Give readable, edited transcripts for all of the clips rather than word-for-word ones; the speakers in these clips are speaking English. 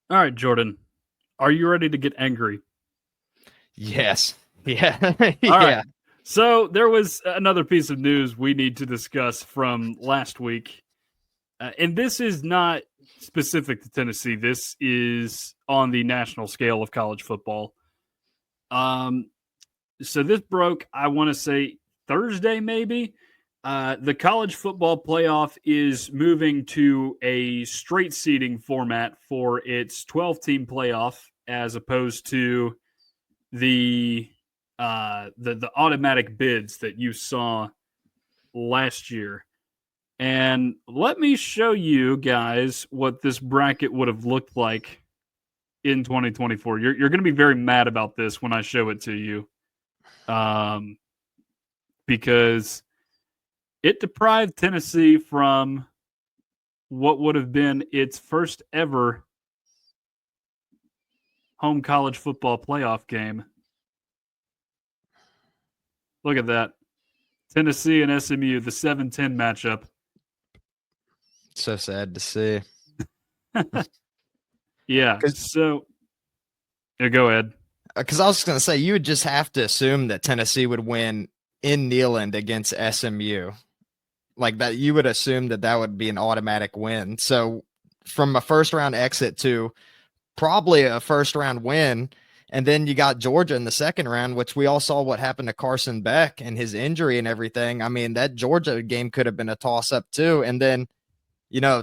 All right, Jordan, are you ready to get angry? Yes. Yeah. All right. Yeah. So there was another piece of news we need to discuss from last week. And this is not specific to Tennessee. This is on the national scale of college football. Um, so this broke, I want to say Thursday, maybe. The college football playoff is moving to a straight seeding format for its 12-team playoff, as opposed to the the automatic bids that you saw last year. And let me show you guys what this bracket would have looked like in 2024. You're going to be very mad about this when I show it to you, um, because it deprived Tennessee from what would have been its first ever home college football playoff game. Look at that. Tennessee and SMU, the 7-10 matchup. So sad to see. Yeah. So, yeah, go ahead. Because I was going to say, you would just have to assume that Tennessee would win in Neyland against SMU. Like that, you would assume that that would be an automatic win. So from a first round exit to probably a first round win. And then you got Georgia in the second round, which we all saw what happened to Carson Beck and his injury and everything. I mean, that Georgia game could have been a toss up too. And then,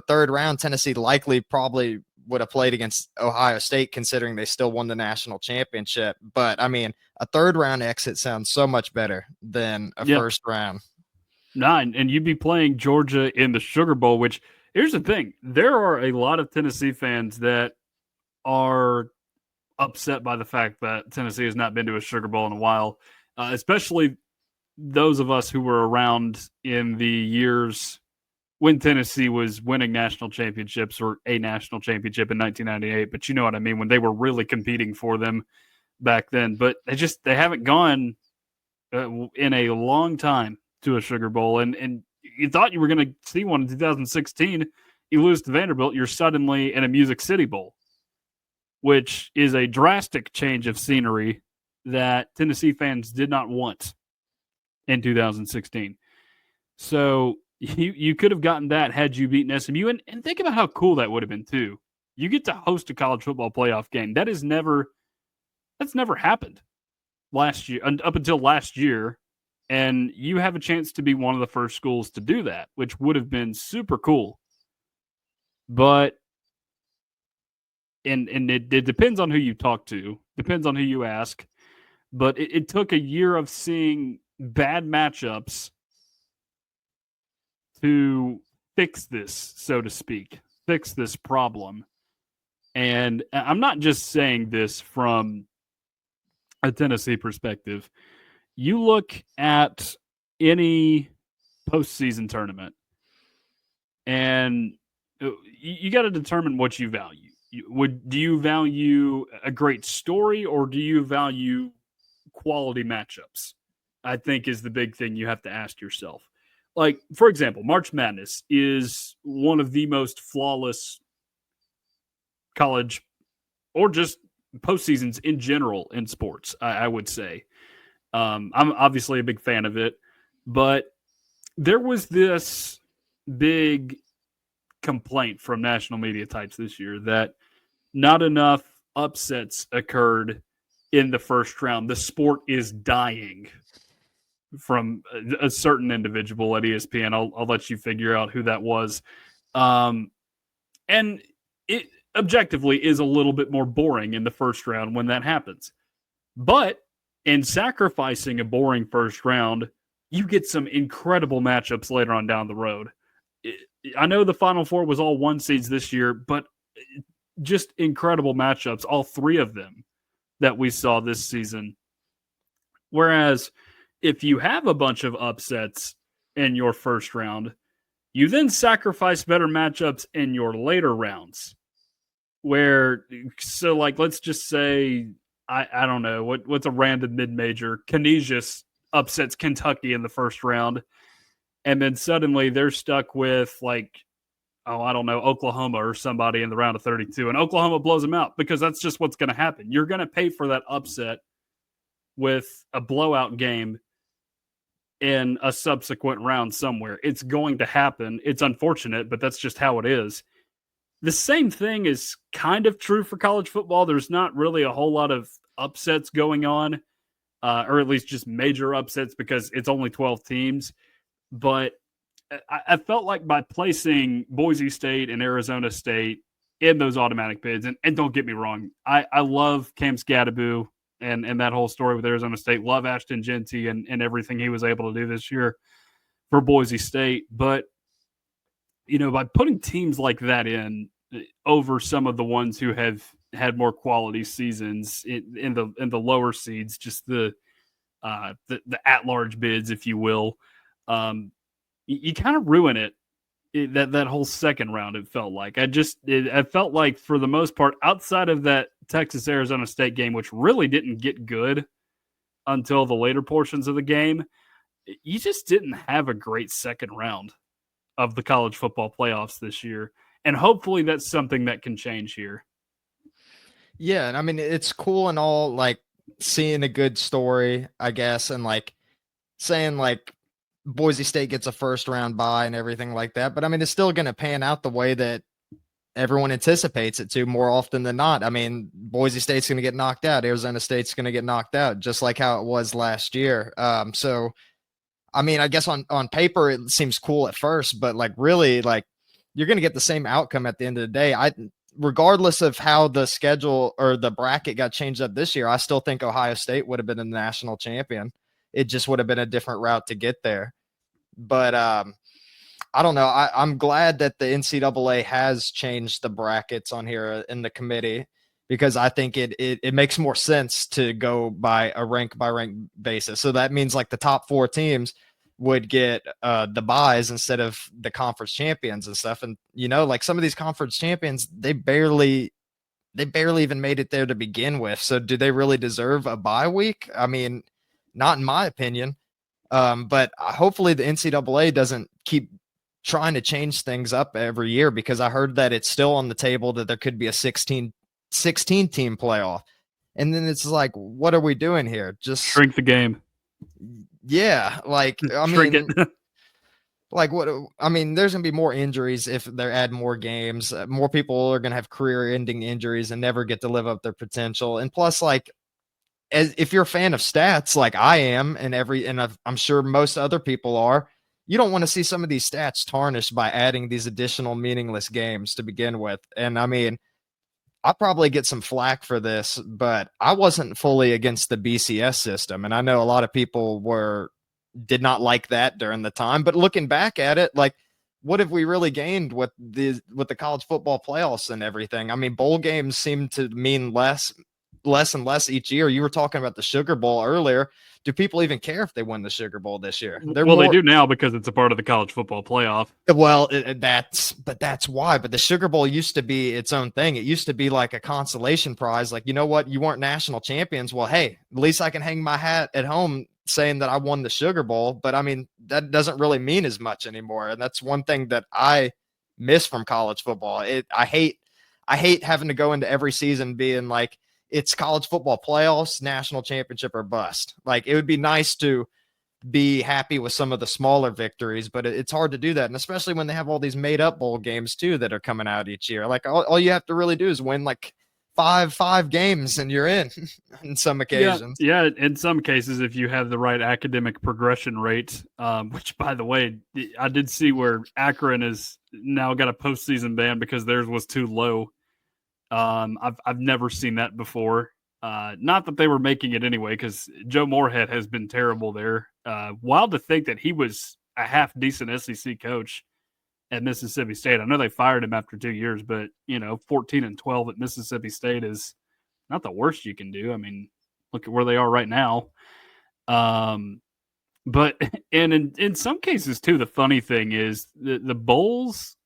third round, Tennessee likely probably would have played against Ohio State, considering they still won the national championship. But I mean, a third round exit sounds so much better than a first round. Nah, and you'd be playing Georgia in the Sugar Bowl, which here's the thing. There are a lot of Tennessee fans that are upset by the fact that Tennessee has not been to a Sugar Bowl in a while, especially those of us who were around in the years when Tennessee was winning national championships or a national championship in 1998. But you know what I mean, when they were really competing for them back then. But they haven't gone in a long time to a Sugar Bowl. And you thought you were going to see one in 2016. You lose to Vanderbilt, you're suddenly in a Music City Bowl, which is a drastic change of scenery that Tennessee fans did not want in 2016. So you could have gotten that had you beaten SMU. And think about how cool that would have been, too. You get to host a college football playoff game. That's never happened last year, up until last year. And you have a chance to be one of the first schools to do that, which would have been super cool. But and it depends on who you talk to, depends on who you ask. But it took a year of seeing bad matchups to fix this, so to speak, fix this problem. And I'm not just saying this from a Tennessee perspective. You look at any postseason tournament, and you got to determine what you value. Do you value a great story, or do you value quality matchups? I think is the big thing you have to ask yourself. Like, for example, March Madness is one of the most flawless college or just postseasons in general in sports, I would say. I'm obviously a big fan of it, but there was this big complaint from national media types this year that not enough upsets occurred in the first round. The sport is dying, from a certain individual at ESPN. I'll let you figure out who that was. And it objectively is a little bit more boring in the first round when that happens. But in sacrificing a boring first round, you get some incredible matchups later on down the road. I know the Final Four was all one seeds this year, but just incredible matchups, all three of them that we saw this season. Whereas if you have a bunch of upsets in your first round, you then sacrifice better matchups in your later rounds. Let's just say, I don't know, what's a random mid-major? Canisius upsets Kentucky in the first round, and then suddenly they're stuck with, like, I don't know, Oklahoma or somebody in the round of 32, and Oklahoma blows them out, because that's just what's going to happen. You're going to pay for that upset with a blowout game in a subsequent round somewhere. It's going to happen. It's unfortunate, but that's just how it is. The same thing is kind of true for college football. There's not really a whole lot of upsets going on, or at least just major upsets, because it's only 12 teams. But I felt like by placing Boise State and Arizona State in those automatic bids, and don't get me wrong, I love Cam Scadaboo and that whole story with Arizona State. Love Ashton Genty and everything he was able to do this year for Boise State. But, by putting teams like that in over some of the ones who have had more quality seasons in the lower seeds, just the at-large bids, if you will, you kind of ruin it. That whole second round, it felt like. I felt like, for the most part, outside of that Texas Arizona State game, which really didn't get good until the later portions of the game, you just didn't have a great second round of the college football playoffs this year. And hopefully that's something that can change here. Yeah, and I mean, it's cool and all, like, seeing a good story, I guess, and like saying like Boise State gets a first round bye and everything like that. But I mean, it's still going to pan out the way that everyone anticipates it to, more often than not. I mean, Boise State's going to get knocked out. Arizona State's going to get knocked out, just like how it was last year. So, I mean, I guess on paper, it seems cool at first, but like really, like, you're going to get the same outcome at the end of the day. Regardless of how the schedule or the bracket got changed up this year, I still think Ohio State would have been the national champion. It just would have been a different route to get there. But I don't know. I'm glad that the NCAA has changed the brackets on here in the committee, because I think it makes more sense to go by a rank by rank basis. So that means like the top 4 teams would get the buys instead of the conference champions and stuff. And, like some of these conference champions, they barely even made it there to begin with. So do they really deserve a bye week? I mean, not in my opinion. But hopefully the NCAA doesn't keep trying to change things up every year, because I heard that it's still on the table that there could be a 16 team playoff. And then it's like, what are we doing here? Just shrink the game. Yeah. Like, I shrink mean, it. like what, I mean, there's going to be more injuries if they add more games. More people are going to have career ending injuries and never get to live up their potential. And plus, like, if you're a fan of stats, like I am, and I'm sure most other people are, you don't want to see some of these stats tarnished by adding these additional meaningless games to begin with. And I mean, I'll probably get some flack for this, but I wasn't fully against the BCS system. And I know a lot of people did not like that during the time, but looking back at it, like, what have we really gained with the college football playoffs and everything? I mean, bowl games seem to mean less and less each year. You were talking about the Sugar Bowl earlier. Do people even care if they win the Sugar Bowl this year? They do now, because it's a part of the college football playoff. Well, that's why. But the Sugar Bowl used to be its own thing. It used to be like a consolation prize. Like, you know what? You weren't national champions. Well, hey, at least I can hang my hat at home saying that I won the Sugar Bowl. But I mean, that doesn't really mean as much anymore. And that's one thing that I miss from college football. I hate having to go into every season being like, it's college football playoffs, national championship, or bust. Like, it would be nice to be happy with some of the smaller victories, but it's hard to do that. And especially when they have all these made up bowl games too that are coming out each year. Like, all you have to really do is win like five games and you're in in some occasions. Yeah. In some cases, if you have the right academic progression rate, which, by the way, I did see where Akron has now got a postseason ban because theirs was too low. I've never seen that before. Not that they were making it anyway, because Joe Moorhead has been terrible there. Wild to think that he was a half decent SEC coach at Mississippi State. I know they fired him after 2 years, but 14-12 at Mississippi State is not the worst you can do. I mean, look at where they are right now. But and in some cases too, the funny thing is the bowls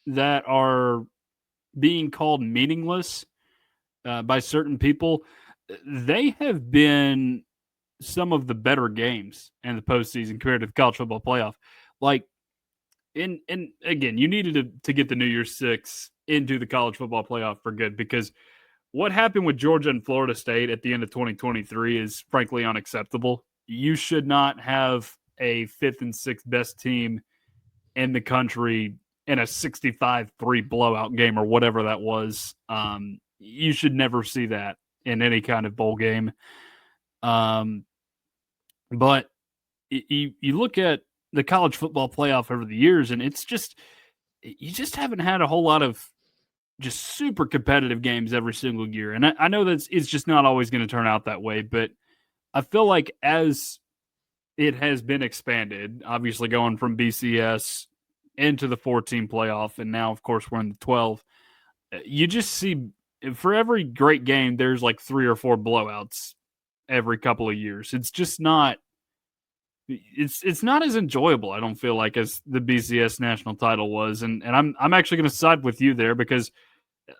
that are being called meaningless by certain people, they have been some of the better games in the postseason compared to the college football playoff. Like, and again, you needed to get the New Year's Six into the college football playoff for good, because what happened with Georgia and Florida State at the end of 2023 is frankly unacceptable. You should not have a fifth and sixth best team in the country in a 65-3 blowout game or whatever that was. You should never see that in any kind of bowl game. But you look at the college football playoff over the years, and it's just, you just haven't had a whole lot of just super competitive games every single year. And I know that it's just not always going to turn out that way, but I feel like as it has been expanded, obviously going from BCS into the 14 playoff, and now, of course, we're in the 12, you just see for every great game, there's like 3 or 4 blowouts every couple of years. It's just not, it's not as enjoyable, I don't feel like, as the BCS national title was. And I'm actually going to side with you there, because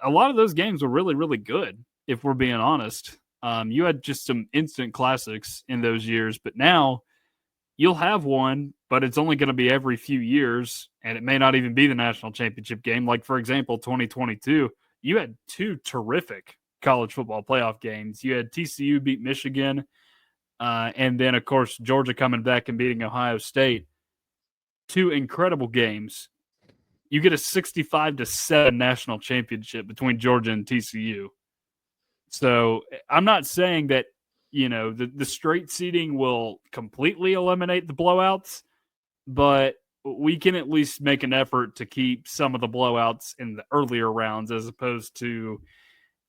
a lot of those games were really, really good, if we're being honest. You had just some instant classics in those years, but now you'll have one, but it's only going to be every few years, and it may not even be the national championship game. Like, for example, 2022, you had 2 terrific college football playoff games. You had TCU beat Michigan, and then, of course, Georgia coming back and beating Ohio State. 2 incredible games. You get a 65-7 national championship between Georgia and TCU. So I'm not saying that, the straight seeding will completely eliminate the blowouts, but we can at least make an effort to keep some of the blowouts in the earlier rounds, as opposed to,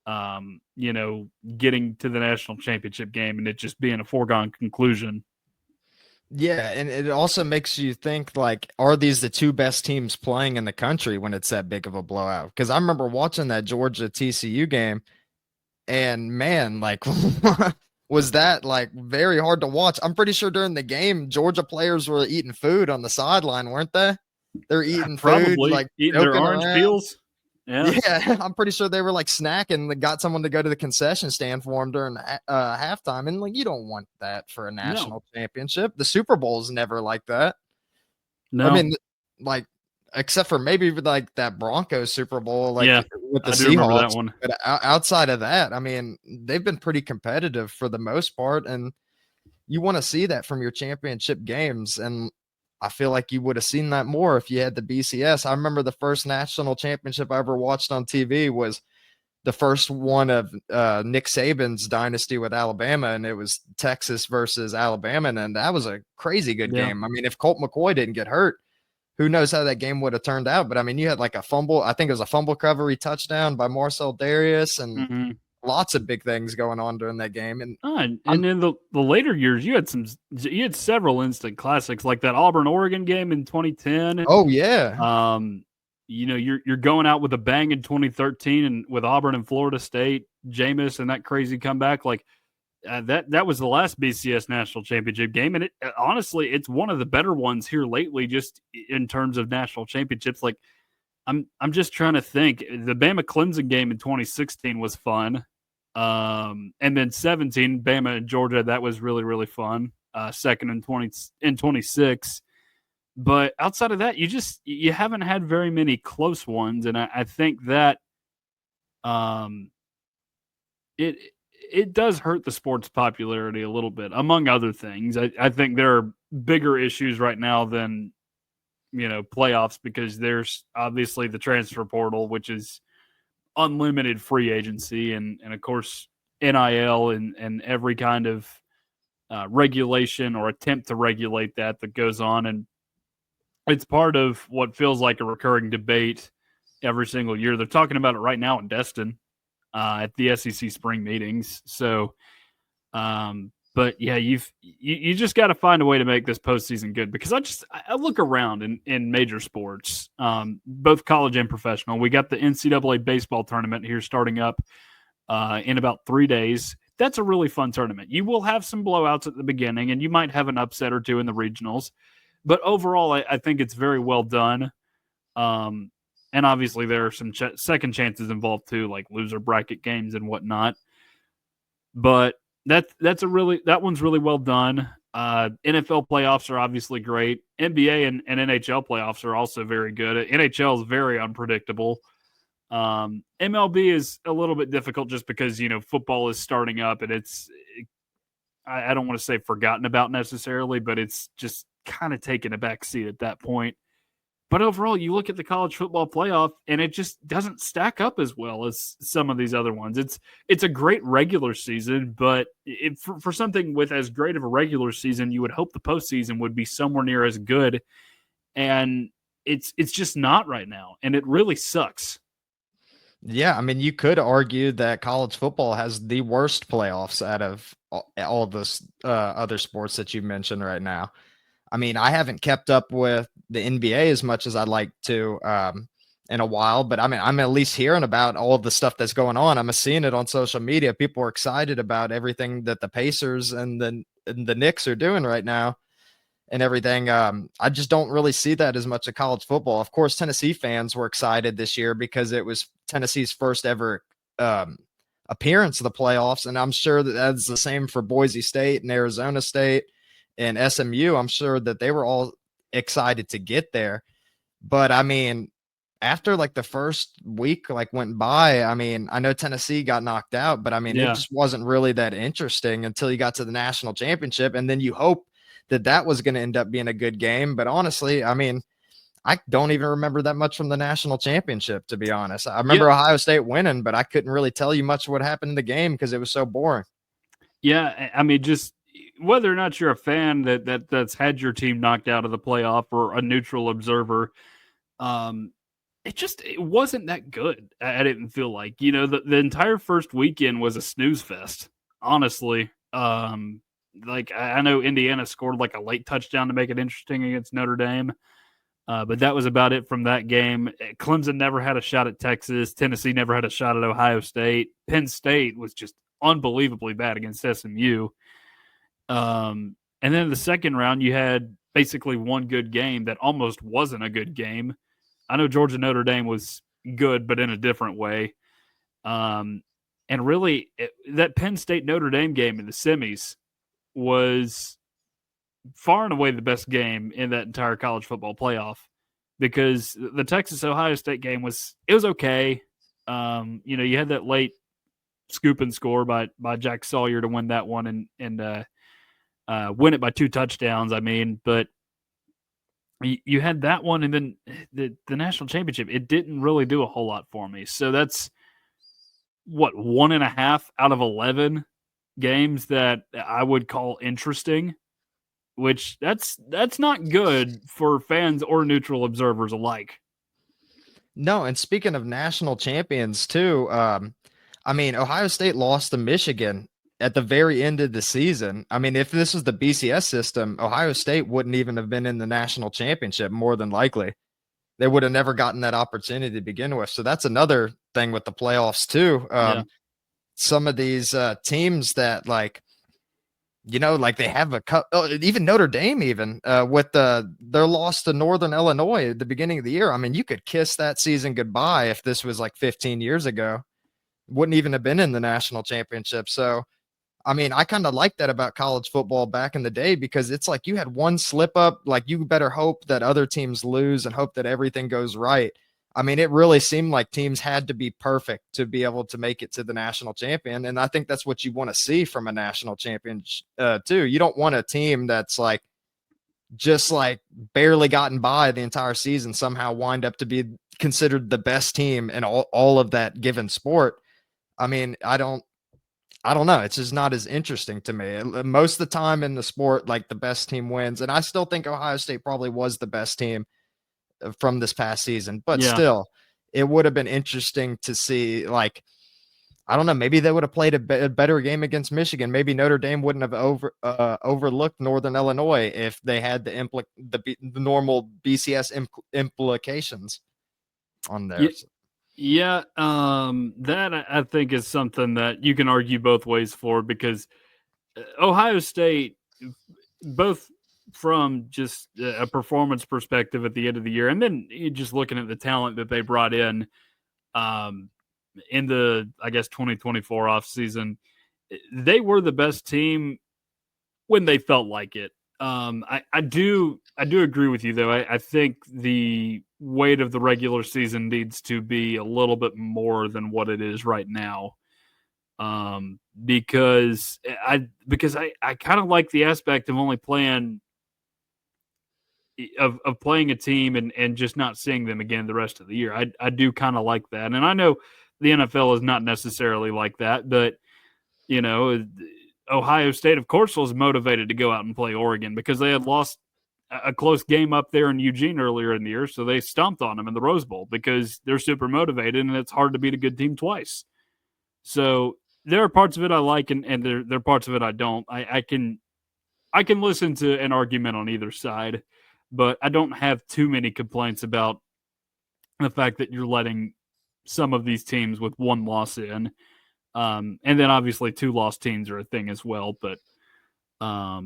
getting to the national championship game and it just being a foregone conclusion. Yeah, and it also makes you think, like, are these the 2 best teams playing in the country when it's that big of a blowout? Because I remember watching that Georgia TCU game, and man, like, was that like very hard to watch? I'm pretty sure during the game, Georgia players were eating food on the sideline, weren't they? They're eating food, Probably like eating their joking orange around. peels. Yeah. Yeah, I'm pretty sure they were like snacking. They got someone to go to the concession stand for them during halftime, and like, you don't want that for a No. national championship. The Super Bowl's never like that. No. I mean, like, except for maybe like that Broncos Super Bowl, like, Yeah, with the I do remember that Seahawks. one. But outside of that, I mean, they've been pretty competitive for the most part, and you want to see that from your championship games. And I feel like you would have seen that more if you had the BCS. I remember the first national championship I ever watched on TV was the first one of Nick Saban's dynasty with Alabama, and it was Texas versus Alabama, and that was a crazy good game. I mean, if Colt McCoy didn't get hurt, who knows how that game would have turned out. But I mean, you had like a fumble. I think it was a fumble recovery touchdown by Marcel Darius, and lots of big things going on during that game. And and in the later years, you had several instant classics, like that Auburn-Oregon game in 2010. Oh yeah. You're going out with a bang in 2013, and with Auburn and Florida State, Jameis and that crazy comeback, like that was the last BCS national championship game, and honestly, it's one of the better ones here lately, just in terms of national championships. Like, I'm just trying to think. The Bama Clemson game in 2016 was fun. And then 17, Bama and Georgia, that was really, really fun. Second in 26. But outside of that, you haven't had very many close ones. And I think that it does hurt the sport's popularity a little bit, among other things. I think there are bigger issues right now than, playoffs, because there's obviously the transfer portal, which is unlimited free agency, and of course NIL and every kind of regulation or attempt to regulate that goes on, and it's part of what feels like a recurring debate every single year. They're talking about it right now in Destin at the SEC spring meetings. So, but yeah, you just got to find a way to make this postseason good, because I look around in major sports, both college and professional. We got the NCAA baseball tournament here starting up in about 3 days. That's a really fun tournament. You will have some blowouts at the beginning, and you might have an upset or two in the regionals, but overall, I think it's very well done. And obviously, there are some second chances involved too, like loser bracket games and whatnot. But that one's really well done. NFL playoffs are obviously great. NBA and NHL playoffs are also very good. NHL is very unpredictable. MLB is a little bit difficult just because, football is starting up and I don't want to say forgotten about necessarily, but it's just kind of taken a back seat at that point. But overall, you look at the college football playoff, and it just doesn't stack up as well as some of these other ones. It's a great regular season, but for something with as great of a regular season, you would hope the postseason would be somewhere near as good, and it's just not right now, and it really sucks. Yeah, I mean, you could argue that college football has the worst playoffs out of all the other sports that you mentioned right now. I mean, I haven't kept up with the NBA as much as I'd like to in a while, but I mean, I'm at least hearing about all of the stuff that's going on. I'm seeing it on social media. People are excited about everything that the Pacers and the Knicks are doing right now and everything. I just don't really see that as much of college football. Of course, Tennessee fans were excited this year because it was Tennessee's first ever appearance of the playoffs, and I'm sure that that's the same for Boise State and Arizona State and SMU. I'm sure that they were all excited to get there. But I mean, after like the first week like went by, I mean, I know Tennessee got knocked out, but I mean, it Yeah. just wasn't really that interesting until you got to the national championship. And then you hope that that was going to end up being a good game. But honestly, I mean, I don't even remember that much from the national championship, to be honest. I Yeah. remember Ohio State winning, but I couldn't really tell you much of what happened in the game because it was so boring. Yeah. I mean, just whether or not you're a fan that's had your team knocked out of the playoff or a neutral observer, um, it wasn't that good. I didn't feel like, the entire first weekend was a snooze fest, honestly. Like I know Indiana scored like a late touchdown to make it interesting against Notre Dame. But that was about it from that game. Clemson never had a shot at Texas. Tennessee never had a shot at Ohio State. Penn State was just unbelievably bad against SMU. And then in the second round, you had basically one good game that almost wasn't a good game. I know Georgia Notre Dame was good, but in a different way. And really, that Penn State Notre Dame game in the semis was far and away the best game in that entire college football playoff because the Texas Ohio State game was okay. You had that late scoop and score by Jack Sawyer to win that one and win it by 2 touchdowns. I mean, but you had that one, and then the national championship. It didn't really do a whole lot for me. So that's what 1.5 out of 11 games that I would call interesting. Which that's not good for fans or neutral observers alike. No, and speaking of national champions too, I mean, Ohio State lost to Michigan at the very end of the season. I mean, if this was the BCS system, Ohio State wouldn't even have been in the national championship more than likely. They would have never gotten that opportunity to begin with. So that's another thing with the playoffs too. Yeah. Some of these teams that like they have a cup. Oh, even Notre Dame, even with their loss to Northern Illinois at the beginning of the year. I mean, you could kiss that season goodbye if this was like 15 years ago. Wouldn't even have been in the national championship. So, I mean, I kind of like that about college football back in the day because it's like you had one slip up, like you better hope that other teams lose and hope that everything goes right. I mean, it really seemed like teams had to be perfect to be able to make it to the national champion. And I think that's what you want to see from a national champion, too. You don't want a team that's like just like barely gotten by the entire season, somehow wind up to be considered the best team in all of that given sport. I mean, I don't know. It's just not as interesting to me. Most of the time in the sport, like the best team wins. And I still think Ohio State probably was the best team from this past season, but Yeah. still, it would have been interesting to see. Like, I don't know, maybe they would have played a better game against Michigan. Maybe Notre Dame wouldn't have overlooked Northern Illinois if they had the normal BCS implications on there. Yeah, that I think is something that you can argue both ways for because Ohio State, both from just a performance perspective at the end of the year, and then just looking at the talent that they brought in the, I guess, 2024 offseason, they were the best team when they felt like it. I do agree with you though. I think the weight of the regular season needs to be a little bit more than what it is right now. Because I kind of like the aspect of only playing of playing a team and just not seeing them again the rest of the year. I do kind of like that, and I know the NFL is not necessarily like that, but you know, Ohio State, of course, was motivated to go out and play Oregon because they had lost a close game up there in Eugene earlier in the year, so they stomped on them in the Rose Bowl because they're super motivated, and it's hard to beat a good team twice. So there are parts of it I like, and there are parts of it I don't. I can listen to an argument on either side, but I don't have too many complaints about the fact that you're letting some of these teams with one loss in. And then obviously 2 lost teams are a thing as well, but I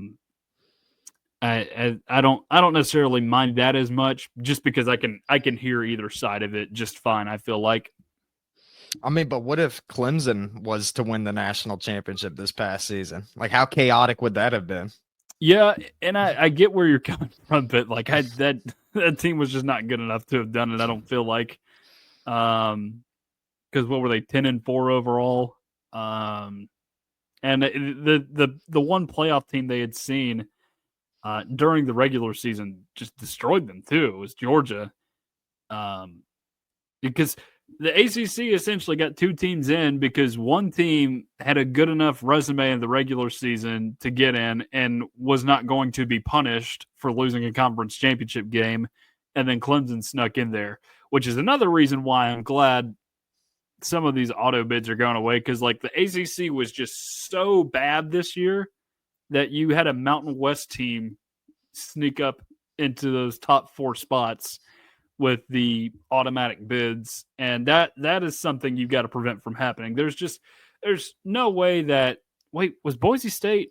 don't necessarily mind that as much just because I can hear either side of it just fine, I feel like. I mean, but what if Clemson was to win the national championship this past season? Like, how chaotic would that have been? Yeah, and I get where you're coming from, but like that team was just not good enough to have done it. I don't feel like, because what were they 10-4 overall, and the one playoff team they had seen during the regular season just destroyed them too. It was Georgia, because the ACC essentially got 2 teams in because one team had a good enough resume in the regular season to get in and was not going to be punished for losing a conference championship game. And then Clemson snuck in there, which is another reason why I'm glad some of these auto bids are going away. Cause like the ACC was just so bad this year that you had a Mountain West team sneak up into those top 4 spots with the automatic bids, and that is something you've got to prevent from happening. There's no way that was Boise State,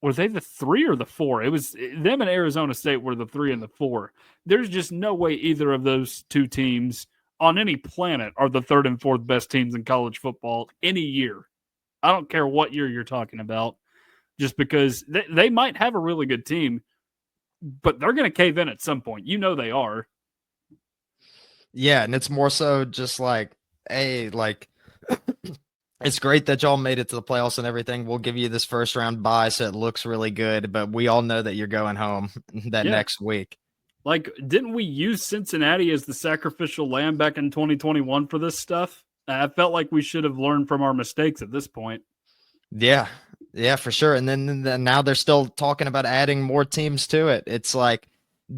were they the 3 or the 4? It was them and Arizona State were the 3 and the 4. There's just no way either of those 2 teams on any planet are the 3rd and 4th best teams in college football any year. I don't care what year you're talking about, just because they might have a really good team, but they're going to cave in at some point. You know they are. Yeah, and it's more so just like, hey, like it's great that y'all made it to the playoffs and everything. We'll give you this first round bye so it looks really good, but we all know that you're going home that next week. Like, didn't we use Cincinnati as the sacrificial lamb back in 2021 for this stuff? I felt like we should have learned from our mistakes at this point. Yeah, for sure. And then now they're still talking about adding more teams to it. It's like,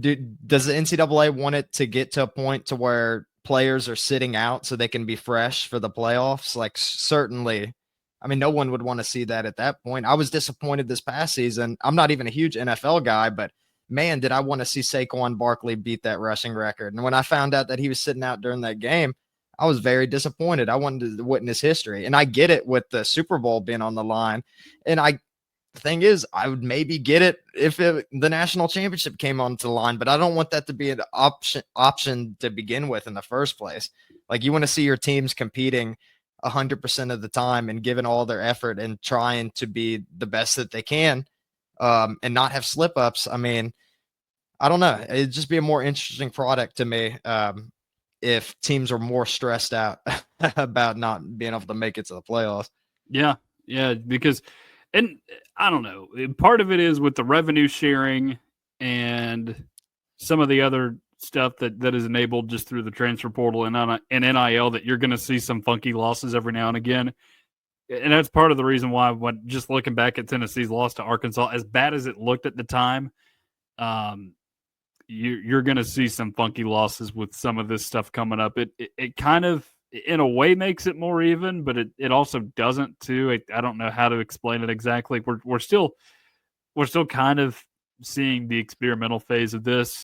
does the NCAA want it to get to a point to where players are sitting out so they can be fresh for the playoffs? Like, certainly, I mean, no one would want to see that at that point. I was disappointed this past season. I'm not even a huge NFL guy, but man, did I want to see Saquon Barkley beat that rushing record. And when I found out that he was sitting out during that game, I was very disappointed. I wanted to witness history. And I get it with the Super Bowl being on the line. And the thing is, I would maybe get it if the national championship came onto the line, but I don't want that to be an option to begin with in the first place. Like, you want to see your teams competing 100% of the time and giving all their effort and trying to be the best that they can, and not have slip ups. I mean, I don't know. It'd just be a more interesting product to me if teams are more stressed out about not being able to make it to the playoffs. Yeah, because – and I don't know. Part of it is with the revenue sharing and some of the other stuff that is enabled just through the transfer portal and NIL that you're going to see some funky losses every now and again. And that's part of the reason why, when just looking back at Tennessee's loss to Arkansas, as bad as it looked at the time, you're going to see some funky losses with some of this stuff coming up. It kind of, in a way, makes it more even, but it also doesn't too. I don't know how to explain it exactly. We're still kind of seeing the experimental phase of this.